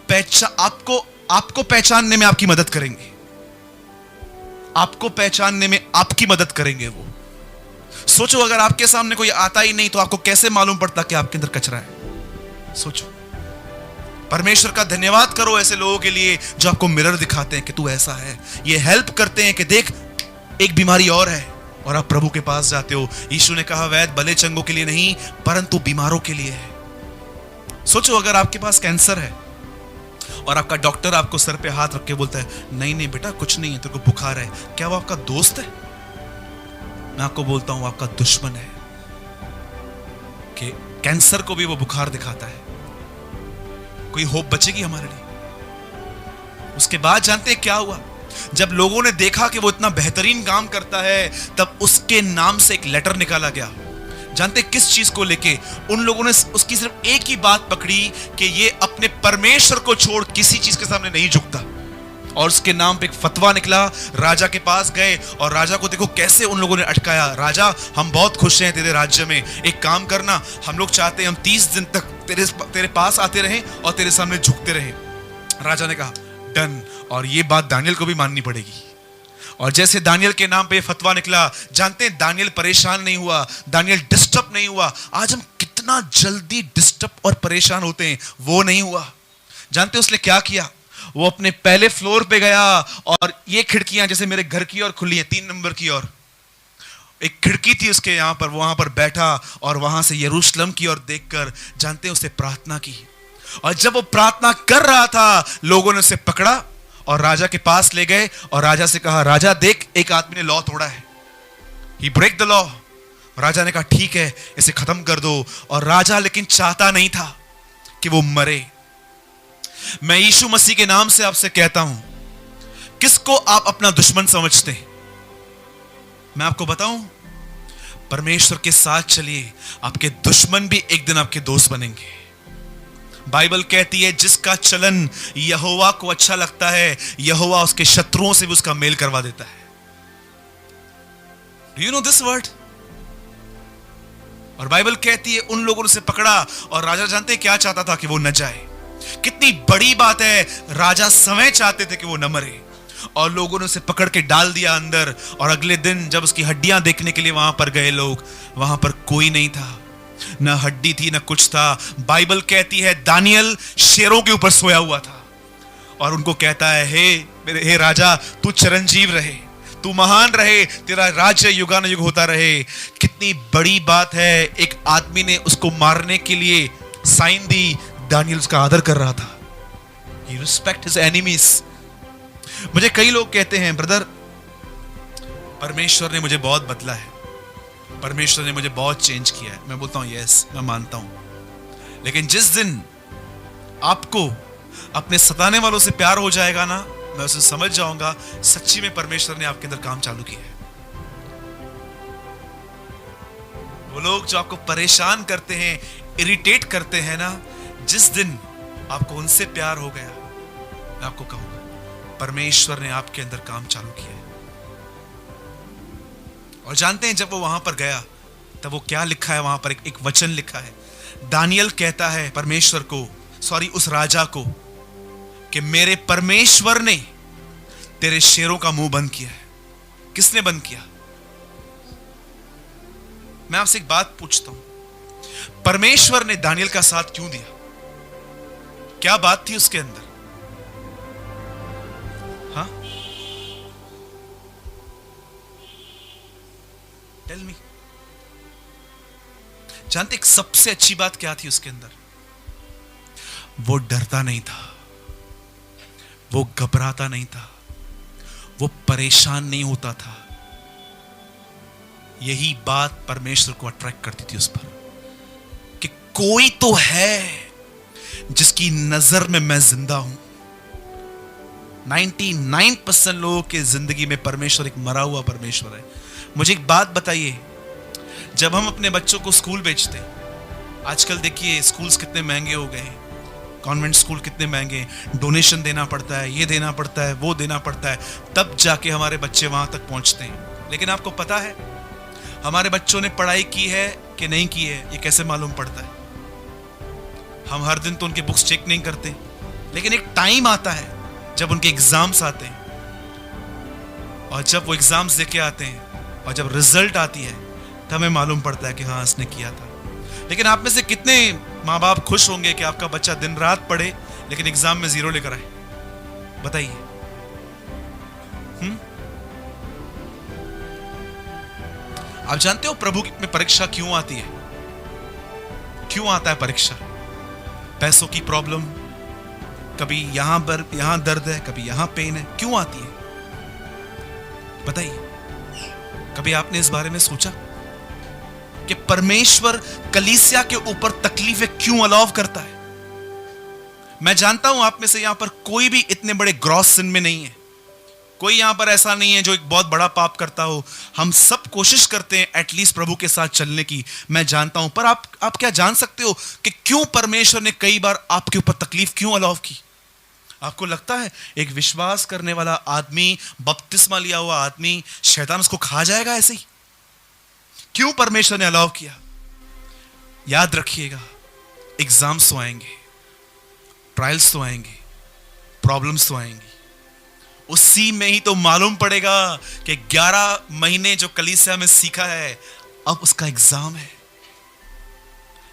पहचानने में आपकी मदद करेंगे। आपको पहचानने में आपकी मदद करेंगे वो। सोचो, अगर आपके सामने कोई आता ही नहीं तो आपको कैसे मालूम पड़ता कि आपके अंदर कचरा है? सोचो। परमेश्वर का धन्यवाद करो ऐसे लोगों के लिए जो आपको मिरर दिखाते हैं कि तू ऐसा है। ये हेल्प करते हैं कि देख, एक बीमारी और है, और आप प्रभु के पास जाते हो। यीशु ने कहा वैद्य भले चंगों के लिए नहीं परंतु बीमारों के लिए है। सोचो, अगर आपके पास कैंसर है और आपका डॉक्टर आपको सर पे हाथ रख के बोलता है नहीं नहीं बेटा कुछ नहीं है, तेरे को बुखार है, क्या वो आपका दोस्त है? मैं आपको बोलता हूं आपका दुश्मन है। कि कैंसर को भी वो बुखार दिखाता है। कोई होप बचेगी हमारे लिए? उसके बाद जानते हैं क्या हुआ? जब लोगों ने देखा कि वो इतना बेहतरीन काम करता है, तब उसके नाम से एक लेटर निकाला गया। जानते किस चीज को लेके? उन लोगों ने उसकी सिर्फ एक ही बात पकड़ी कि ये अपने परमेश्वर को छोड़ किसी चीज के सामने नहीं झुकता। और उसके नाम पे एक फतवा निकला। राजा के पास गए और राजा को देखो कैसे उन लोगों ने अटकाया। राजा, हम बहुत खुश हैं तेरे राज्य में, एक काम करना, हम लोग चाहते हैं हम 30 दिन तक तेरे पास आते रहें और तेरे सामने झुकते रहें। राजा ने कहा डन, और ये बात दानियल को भी माननी पड़ेगी। और जैसे दानियल के नाम पे फतवा निकला, जानते हैं दानियल परेशान नहीं हुआ, दानियल डिस्टर्ब नहीं हुआ। आज हम कितना जल्दी डिस्टर्ब और परेशान होते हैं, वो नहीं हुआ। जानते उसने क्या किया? वो अपने पहले फ्लोर पे गया और ये खिड़कियां जैसे मेरे घर की ओर खुली है, 3 नंबर की ओर एक खिड़की थी उसके यहां पर, वहां पर बैठा और वहां से यरूशलेम की ओर देखकर जानते हैं उसने प्रार्थना की। और जब वो प्रार्थना कर रहा था, लोगों ने उसे पकड़ा और राजा के पास ले गए और राजा से कहा राजा देख, एक आदमी ने लॉ तोड़ा है, ही ब्रेक द लॉ। राजा ने कहा ठीक है, इसे खत्म कर दो। और राजा लेकिन चाहता नहीं था कि वो मरे। मैं यीशु मसीह के नाम से आपसे कहता हूं, किसको आप अपना दुश्मन समझते हैं? मैं आपको बताऊं, परमेश्वर के साथ चलिए, आपके दुश्मन भी एक दिन आपके दोस्त बनेंगे। बाइबल कहती है जिसका चलन यहोवा को अच्छा लगता है, यहोवा उसके शत्रुओं से भी उसका मेल करवा देता है। Do you know this word? और बाइबल कहती है उन लोगों ने उसे पकड़ा और राजा जानते हैं क्या चाहता था? कि वो न जाए। कितनी बड़ी बात है, राजा समय चाहते थे कि वो न मरे, और लोगों ने उसे पकड़ के डाल दिया अंदर। और अगले दिन जब उसकी हड्डियां देखने के लिए वहां पर गए लोग, वहां पर कोई नहीं था, न हड्डी थी न कुछ था। बाइबल कहती है दानियल शेरों के ऊपर सोया हुआ था और उनको कहता है हे राजा, तू चिरंजीव रहे, तू महान रहे, तेरा राज्य युगानुयुग होता रहे। कितनी बड़ी बात है, एक आदमी ने उसको मारने के लिए साइन दी, दानियल उसका आदर कर रहा था। He respect his enemies। मुझे कई लोग कहते हैं ब्रदर, परमेश्वर ने मुझे बहुत बदला है, परमेश्वर ने मुझे बहुत चेंज किया है। मैं बोलता हूं यस, मैं मानता हूं, लेकिन जिस दिन आपको अपने सताने वालों से प्यार हो जाएगा ना, मैं उसे समझ जाऊंगा सच्ची में परमेश्वर ने आपके अंदर काम चालू किया है। वो लोग जो आपको परेशान करते हैं, इरिटेट करते हैं ना, जिस दिन आपको उनसे प्यार हो गया, मैं आपको कहूंगा परमेश्वर ने आपके अंदर काम चालू किया है। और जानते हैं जब वो वहां पर गया तब वो क्या लिखा है? वहां पर एक वचन लिखा है। दानियल कहता है परमेश्वर को, सॉरी उस राजा को, कि मेरे परमेश्वर ने तेरे शेरों का मुंह बंद किया है। किसने बंद किया? मैं आपसे एक बात पूछता हूं, परमेश्वर ने दानियल का साथ क्यों दिया? क्या बात थी उसके अंदर? हाँ, टेल मी। जानते एक सबसे अच्छी बात क्या थी उसके अंदर? वो डरता नहीं था, वो घबराता नहीं था, वो परेशान नहीं होता था। यही बात परमेश्वर को अट्रैक्ट करती थी उस पर, कि कोई तो है जिसकी नजर में मैं जिंदा हूं। 99% लोगों की जिंदगी में परमेश्वर एक मरा हुआ परमेश्वर है। मुझे एक बात बताइए, जब हम अपने बच्चों को स्कूल भेजते, आजकल देखिए स्कूल्स कितने महंगे हो गए हैं, कॉन्वेंट स्कूल कितने महंगे हैं, डोनेशन देना पड़ता है, ये देना पड़ता है, वो देना पड़ता है, तब जाके हमारे बच्चे वहां तक पहुंचते हैं। लेकिन आपको पता है हमारे बच्चों ने पढ़ाई की है कि नहीं की है, ये कैसे मालूम पड़ता है? हम हर दिन तो उनके बुक्स चेक नहीं करते, लेकिन एक टाइम आता है जब उनके एग्जाम्स आते हैं और जब वो एग्जाम्स देके आते हैं और जब रिजल्ट आती है तो हमें मालूम पड़ता है कि हाँ इसने किया था। लेकिन आप में से कितने माँ बाप खुश होंगे कि आपका बच्चा दिन रात पढ़े लेकिन एग्जाम में 0 लेकर आए? बताइए। आप जानते हो प्रभु में परीक्षा क्यों आती है? क्यों आता है परीक्षा? पैसों की प्रॉब्लम, कभी यहां दर्द है, कभी यहां पेन है, क्यों आती है? बताइए। कभी आपने इस बारे में सोचा कि परमेश्वर कलीसिया के ऊपर तकलीफें क्यों अलाउ करता है? मैं जानता हूं आप में से यहां पर कोई भी इतने बड़े ग्रॉस सिन में नहीं है, कोई यहां पर ऐसा नहीं है जो एक बहुत बड़ा पाप करता हो। हम सब कोशिश करते हैं एटलीस्ट प्रभु के साथ चलने की, मैं जानता हूं। पर आप क्या जान सकते हो कि क्यों परमेश्वर ने कई बार आपके ऊपर तकलीफ क्यों अलाउ की? आपको लगता है एक विश्वास करने वाला आदमी, बपतिस्मा लिया हुआ आदमी, शैतान उसको खा जाएगा ऐसे ही? क्यों परमेश्वर ने अलाउ किया? याद रखिएगा, एग्जाम्स तो आएंगे, ट्रायल्स तो आएंगे, प्रॉब्लम्स तो आएंगी, उसी में ही तो मालूम पड़ेगा कि 11 महीने जो कलीसिया में सीखा है अब उसका एग्जाम है।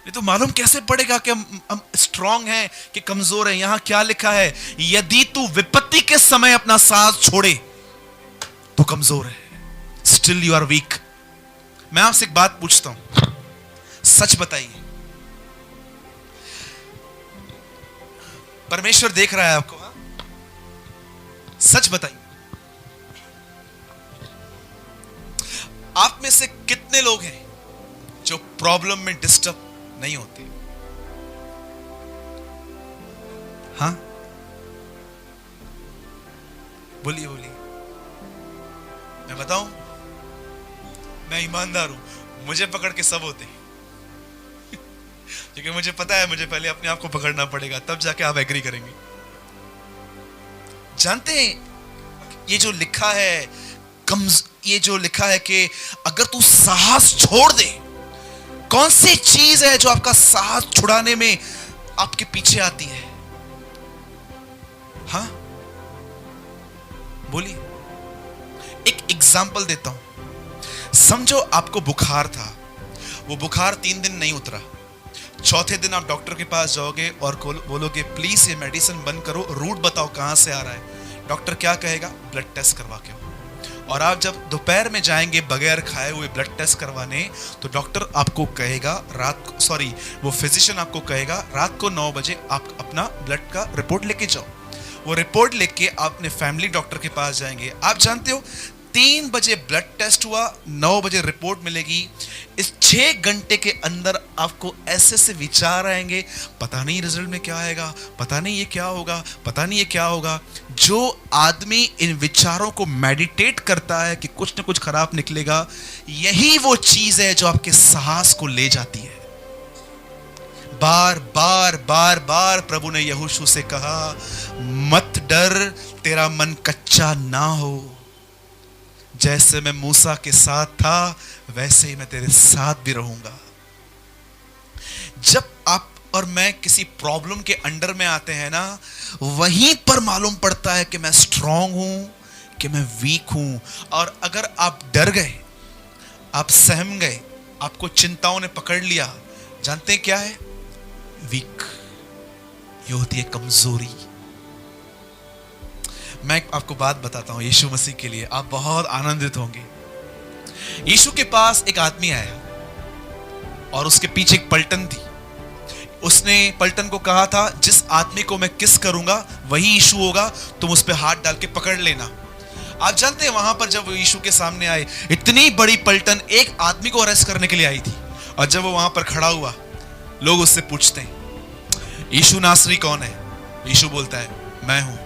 नहीं तो मालूम कैसे पड़ेगा कि हम स्ट्रांग हैं कि कमजोर हैं? यहां क्या लिखा है? यदि तू विपत्ति के समय अपना साथ छोड़े तो कमजोर है, स्टिल यू आर वीक। मैं आपसे एक बात पूछता हूं, सच बताइए, परमेश्वर देख रहा है आपको? हाँ? सच बताइए, आप में से कितने लोग हैं जो प्रॉब्लम में डिस्टर्ब नहीं होते? हाँ, बोलिए बोलिए। मैं बताऊं, मैं ईमानदार हूं, मुझे पकड़ के सब होते क्योंकि मुझे पता है मुझे पहले अपने आप को पकड़ना पड़ेगा, तब जाके आप एग्री करेंगे। जानते हैं ये जो लिखा है, ये जो लिखा है कि अगर तू साहस छोड़ दे, कौन सी चीज है जो आपका साहस छुड़ाने में आपके पीछे आती है? हाँ, बोलिए। एक एग्जाम्पल देता हूं। समझो आपको बुखार था, वो बुखार 3 दिन नहीं उतरा, चौथे दिन आप डॉक्टर के पास जाओगे और बोलोगे प्लीज ये मेडिसिन बंद करो, रूट बताओ कहां से आ रहा है। डॉक्टर क्या कहेगा? ब्लड टेस्ट करवा के। और आप जब दोपहर में जाएंगे बगैर खाए हुए ब्लड टेस्ट करवाने, तो डॉक्टर आपको कहेगा वो फिजिशियन आपको कहेगा रात को 9 बजे आप अपना ब्लड का रिपोर्ट लेके जाओ। वो रिपोर्ट लेके आप अपने फैमिली डॉक्टर के पास जाएंगे। आप जानते हो 3 बजे ब्लड टेस्ट हुआ, 9 बजे रिपोर्ट मिलेगी। इस 6 घंटे के अंदर आपको ऐसे से विचार आएंगे, पता नहीं रिजल्ट में क्या आएगा, पता नहीं ये क्या होगा, पता नहीं ये क्या होगा। जो आदमी इन विचारों को मेडिटेट करता है कि कुछ ना कुछ खराब निकलेगा, यही वो चीज है जो आपके साहस को ले जाती है। बार बार बार बार प्रभु ने यहोशू से कहा, मत डर, तेरा मन कच्चा ना हो, जैसे मैं मूसा के साथ था वैसे ही मैं तेरे साथ भी रहूंगा। जब आप और मैं किसी प्रॉब्लम के अंडर में आते हैं ना, वहीं पर मालूम पड़ता है कि मैं स्ट्रांग हूं कि मैं वीक हूं। और अगर आप डर गए, आप सहम गए, आपको चिंताओं ने पकड़ लिया, जानते हैं क्या है? वीक। ये होती है कमजोरी। मैं आपको बात बताता हूं यीशु मसीह के लिए, आप बहुत आनंदित होंगे। यीशु के पास एक आदमी आया और उसके पीछे एक पलटन थी। उसने पलटन को कहा था, जिस आदमी को मैं किस करूंगा वही यीशु होगा, तुम उस पर हाथ डाल के पकड़ लेना। आप जानते हैं वहां पर जब वो यीशु के सामने आए, इतनी बड़ी पलटन एक आदमी को अरेस्ट करने के लिए आई थी। और जब वो वहां पर खड़ा हुआ, लोग उससे पूछते हैं, यीशु नासरी कौन है? यीशु बोलता है, मैं हूं।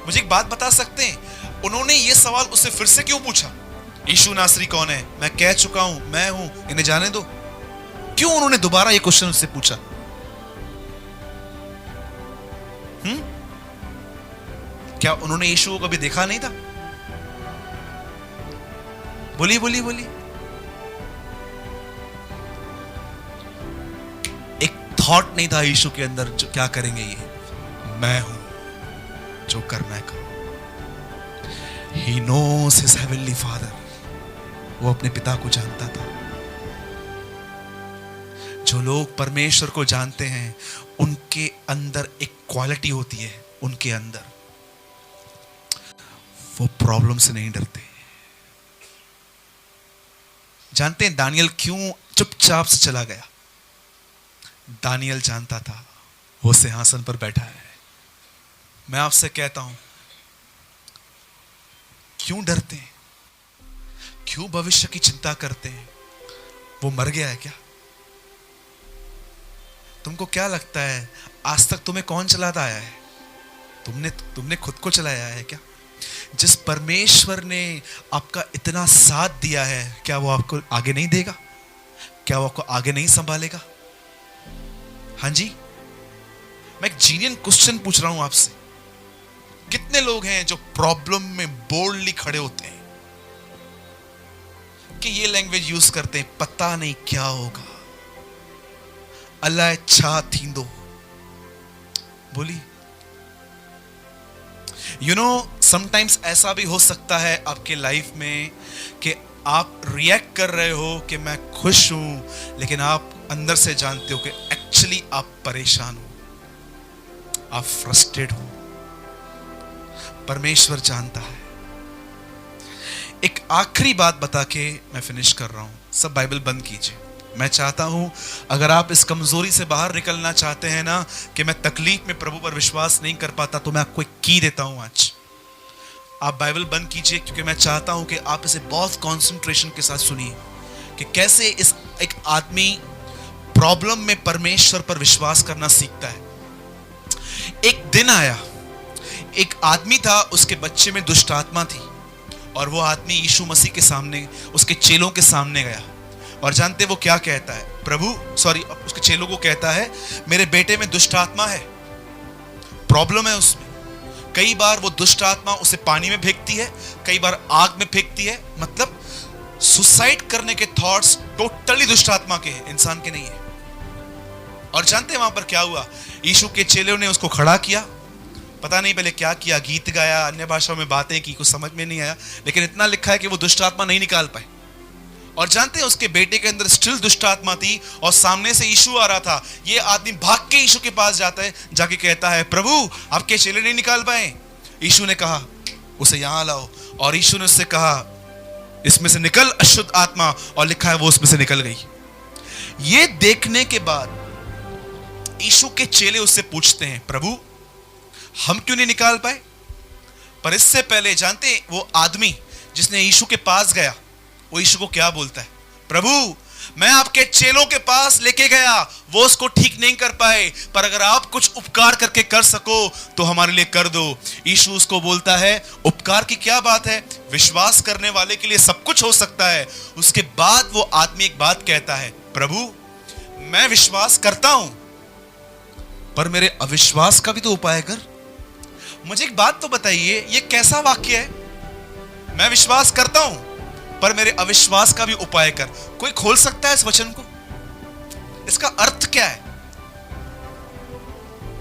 मुझे एक बात बता सकते हैं, उन्होंने ये सवाल उससे फिर से क्यों पूछा? यीशु नासरी कौन है? मैं कह चुका हूं, मैं हूं, इन्हें जाने दो। क्यों उन्होंने दोबारा ये क्वेश्चन उससे पूछा? क्या उन्होंने यीशु को कभी देखा नहीं था? बोलिए बोलिए बोलिए। एक थॉट नहीं था यीशु के अंदर, जो क्या करेंगे ये, मैं हूं, जो कर मैं करूं। He knows his heavenly Father. वो अपने पिता को जानता था। जो लोग परमेश्वर को जानते हैं उनके अंदर एक क्वालिटी होती है, उनके अंदर वो प्रॉब्लम से नहीं डरते। जानते हैं दानियल क्यों चुपचाप से चला गया? दानियल जानता था वो सिंहासन पर बैठा है। मैं आपसे कहता हूं, क्यों डरते हैं? क्यों भविष्य की चिंता करते हैं? वो मर गया है क्या? तुमको क्या लगता है आज तक तुम्हें कौन चलाता आया है? तुमने खुद को चलाया है क्या? जिस परमेश्वर ने आपका इतना साथ दिया है, क्या वो आपको आगे नहीं देगा? क्या वो आपको आगे नहीं संभालेगा? हाँ जी, मैं एक जीनियन क्वेश्चन पूछ रहा हूं आपसे। कितने लोग हैं जो प्रॉब्लम में बोल्डली खड़े होते हैं कि ये लैंग्वेज यूज करते हैं, पता नहीं क्या होगा, अल्लाह छा थींदो बोली। यू नो, समटाइम्स ऐसा भी हो सकता है आपके लाइफ में कि आप रिएक्ट कर रहे हो कि मैं खुश हूं, लेकिन आप अंदर से जानते हो कि एक्चुअली आप परेशान हो, आप फ्रस्ट्रेट हो। परमेश्वर जानता है। एक आखिरी बात बता के मैं फिनिश कर रहा हूं। सब बाइबल बंद कीजिए। मैं चाहता हूं, अगर आप इस कमजोरी से बाहर निकलना चाहते हैं ना कि मैं तकलीफ में प्रभु पर विश्वास नहीं कर पाता, तो मैं आपको एक की देता हूं आज। आप बाइबल बंद कीजिए, क्योंकि मैं चाहता हूं कि आप इसे बहुत कंसंट्रेशन के साथ सुनिए कि कैसे इस एक आदमी प्रॉब्लम में परमेश्वर पर विश्वास करना सीखता है। एक दिन आया, एक आदमी था, उसके बच्चे में दुष्ट आत्मा थी, और वो आदमी यीशु मसीह के सामने, उसके चेलों के सामने गया। और जानते वो क्या कहता है? उसके चेलों को कहता है, मेरे बेटे में दुष्ट आत्मा है, प्रॉब्लम है उसमें। कई बार वो दुष्ट आत्मा उसे पानी में फेंकती है, कई बार आग में फेंकती है। मतलब सुसाइड करने के थॉट्स टोटली दुष्ट आत्मा के हैं, इंसान के नहीं है। और जानते हैं वहां पर क्या हुआ? यीशु के चेलों ने उसको खड़ा किया, पता नहीं पहले क्या किया, गीत गाया, अन्य भाषाओं में बातें की, कुछ समझ में नहीं आया, लेकिन इतना लिखा है कि वो दुष्ट आत्मा नहीं निकाल पाए। और जानते हैं उसके बेटे के अंदर स्टिल दुष्ट आत्मा थी, और सामने से यीशु आ रहा था। ये आदमी भाग के यीशु के पास जाता है, जाके कहता है, प्रभु आपके चेले नहीं निकाल पाए। यीशु ने कहा, उसे यहां लाओ। और यीशु ने उससे कहा, इसमें से निकल अशुद्ध आत्मा, और लिखा है वो उसमें से निकल गई। ये देखने के बाद यीशु के चेले उससे पूछते हैं, प्रभु हम क्यों नहीं निकाल पाए? पर इससे पहले जानते हैं वो आदमी जिसने यीशु के पास गया, वो यीशु को क्या बोलता है? प्रभु मैं आपके चेलों के पास लेके गया, वो उसको ठीक नहीं कर पाए, पर अगर आप कुछ उपकार करके कर सको तो हमारे लिए कर दो। यीशु उसको बोलता है, उपकार की क्या बात है, विश्वास करने वाले के लिए सब कुछ हो सकता है। उसके बाद वो आदमी एक बात कहता है, प्रभु मैं विश्वास करता हूं, पर मेरे अविश्वास का भी तो उपाय कर। मुझे एक बात तो बताइए, ये कैसा वाक्य है? मैं विश्वास करता हूं पर मेरे अविश्वास का भी उपाय कर। कोई खोल सकता है इस वचन को? इसका अर्थ क्या है?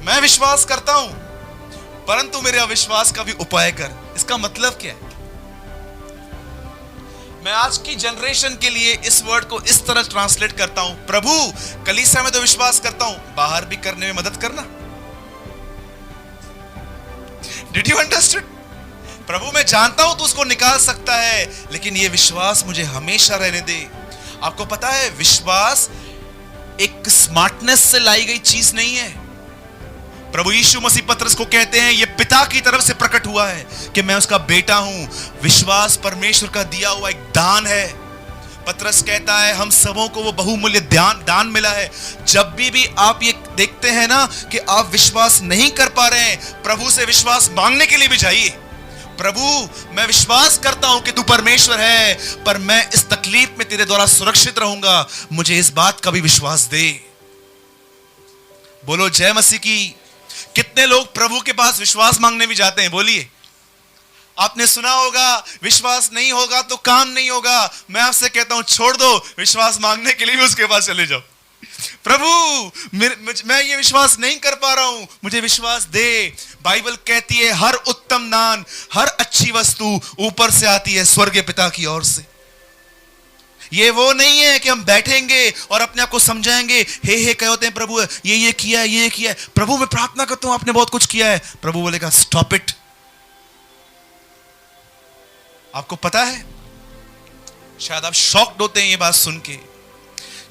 मैं विश्वास करता हूं परंतु मेरे अविश्वास का भी उपाय कर, इसका मतलब क्या है? मैं आज की जनरेशन के लिए इस वर्ड को इस तरह ट्रांसलेट करता हूं, प्रभु कलीसिया में तो विश्वास करता हूं, बाहर भी करने में मदद करना। Did you understand? प्रभु मैं जानता हूं तू उसको निकाल सकता है, लेकिन ये विश्वास मुझे हमेशा रहने दे। आपको पता है विश्वास एक स्मार्टनेस से लाई गई चीज नहीं है। प्रभु यीशु मसीह पतरस को कहते हैं, ये पिता की तरफ से प्रकट हुआ है कि मैं उसका बेटा हूं। विश्वास परमेश्वर का दिया हुआ एक दान है। पतरस कहता है हम सबों को वो बहुमूल्य दान मिला है। जब भी आप ये देखते हैं ना कि आप विश्वास नहीं कर पा रहे हैं, प्रभु से विश्वास मांगने के लिए भी जाइए। प्रभु मैं विश्वास करता हूं कि तू परमेश्वर है, पर मैं इस तकलीफ में तेरे द्वारा सुरक्षित रहूंगा, मुझे इस बात का भी विश्वास दे। बोलो जय मसीह की। कितने लोग प्रभु के पास विश्वास मांगने भी जाते हैं? बोलिए। आपने सुना होगा विश्वास नहीं होगा तो काम नहीं होगा। मैं आपसे कहता हूं छोड़ दो, विश्वास मांगने के लिए भी उसके पास चले जाओ। प्रभु मैं ये विश्वास नहीं कर पा रहा हूं, मुझे विश्वास दे। बाइबल कहती है हर उत्तम दान, हर अच्छी वस्तु ऊपर से आती है, स्वर्गीय पिता की ओर से। ये वो नहीं है कि हम बैठेंगे और अपने आप को समझाएंगे, हे कहते हैं प्रभु ये किया है, ये किया है। प्रभु मैं प्रार्थना करता हूं, आपने बहुत कुछ किया है। प्रभु बोलेगा स्टॉप इट। आपको पता है, शायद आप शॉक्ड होते हैं ये बात सुन के,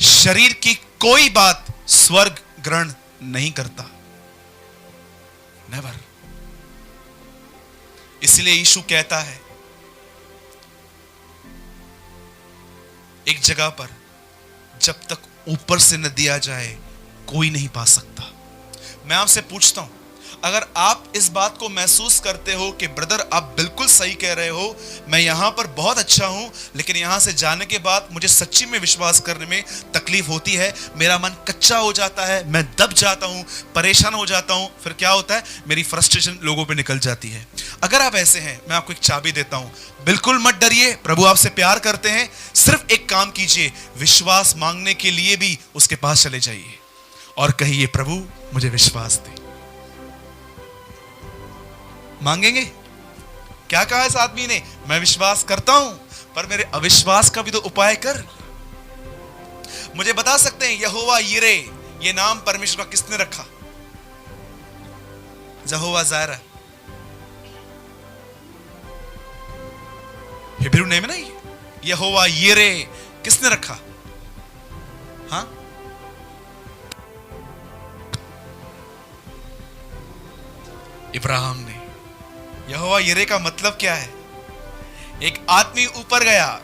शरीर की कोई बात स्वर्ग ग्रहण नहीं करता, नेवर। इसलिए यीशु कहता है एक जगह पर, जब तक ऊपर से न दिया जाए कोई नहीं पा सकता। मैं आपसे पूछता हूं, अगर आप इस बात को महसूस करते हो कि ब्रदर आप बिल्कुल सही कह रहे हो, मैं यहां पर बहुत अच्छा हूं, लेकिन यहां से जाने के बाद मुझे सच्ची में विश्वास करने में तकलीफ होती है, मेरा मन कच्चा हो जाता है, मैं दब जाता हूं, परेशान हो जाता हूं, फिर क्या होता है, मेरी फ्रस्ट्रेशन लोगों पे निकल जाती है। अगर आप ऐसे हैं, मैं आपको एक चाबी देता हूं, बिल्कुल मत डरिए, प्रभु आपसे प्यार करते हैं। सिर्फ एक काम कीजिए, विश्वास मांगने के लिए भी उसके पास चले जाइए और कहिए प्रभु मुझे विश्वास दे। मांगेंगे। क्या कहा इस आदमी ने, मैं विश्वास करता हूं पर मेरे अविश्वास का भी तो उपाय कर। मुझे बता सकते हैं यहोवा यिरे ये नाम परमेश्वर का किसने रखा? यहोवा जायरा, हिब्रू नेम है ना ये। यहोवा यिरे किसने रखा? हाँ, इब्राहिम ने। यहोवा यिरे का मतलब क्या है? एक आदमी ऊपर गया,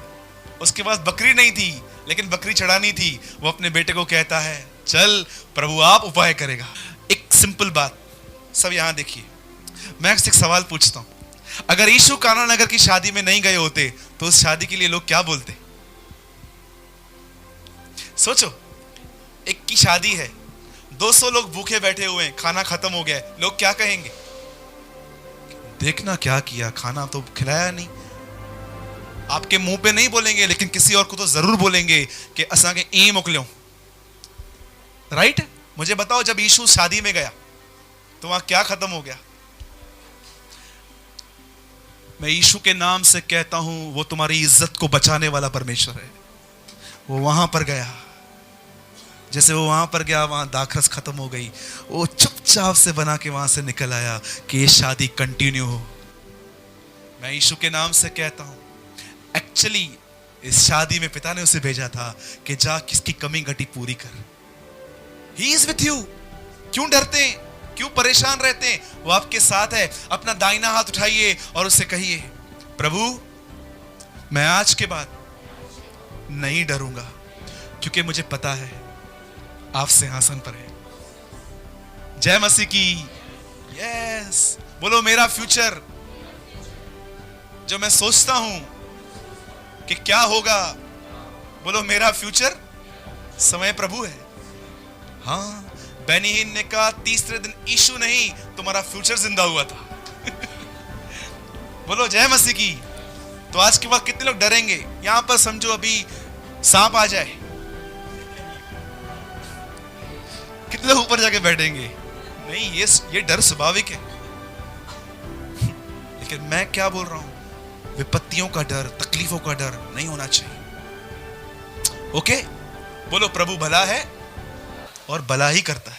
उसके पास बकरी नहीं थी, लेकिन बकरी चढ़ानी थी। वो अपने बेटे को कहता है चल प्रभु आप उपाय करेगा। एक सिंपल बात, सब यहां देखिए, मैं एक सवाल पूछता हूं, अगर यीशु काना नगर की शादी में नहीं गए होते तो उस शादी के लिए लोग क्या बोलते? सोचो, एक की शादी है, 200 लोग भूखे बैठे हुए हैं, खाना खत्म हो गया, लोग क्या कहेंगे? देखना क्या किया, खाना तो खिलाया नहीं। आपके मुंह पे नहीं बोलेंगे, लेकिन किसी और को तो जरूर बोलेंगे कि असा के ई मोकलो। राइट? मुझे बताओ, जब यीशु शादी में गया तो वहां क्या खत्म हो गया? मैं यीशु के नाम से कहता हूं, वो तुम्हारी इज्जत को बचाने वाला परमेश्वर है। वो वहां पर गया, जैसे वो वहां पर गया, वहां दाखरस खत्म हो गई, वो चुपचाप से बना के वहां से निकल आया कि ये शादी कंटिन्यू हो। मैं यीशु के नाम से कहता हूं, एक्चुअली इस शादी में पिता ने उसे भेजा था कि जा किसकी कमी घटी पूरी कर। He is with you. क्यों डरते हैं, क्यों परेशान रहते हैं? वो आपके साथ है। अपना दाहिना हाथ उठाइए और उससे कहिए प्रभु मैं आज के बाद नहीं डरूंगा, क्योंकि मुझे पता है आप सिंहासन पर है। जय मसीह की। यस, बोलो मेरा फ्यूचर, जो मैं सोचता हूं कि क्या होगा, बोलो मेरा फ्यूचर समय प्रभु है। हाँ, बेनीहीन ने कहा तीसरे दिन यीशु नहीं, तुम्हारा फ्यूचर जिंदा हुआ था। बोलो जय मसीह की। तो आज के बाद कितने लोग डरेंगे? यहां पर समझो अभी सांप आ जाए, कितने लोग ऊपर जाके बैठेंगे? नहीं, ये डर स्वाभाविक है। लेकिन मैं क्या बोल रहा हूं, विपत्तियों का डर, तकलीफों का डर नहीं होना चाहिए। ओके, बोलो प्रभु भला है और भला ही करता है।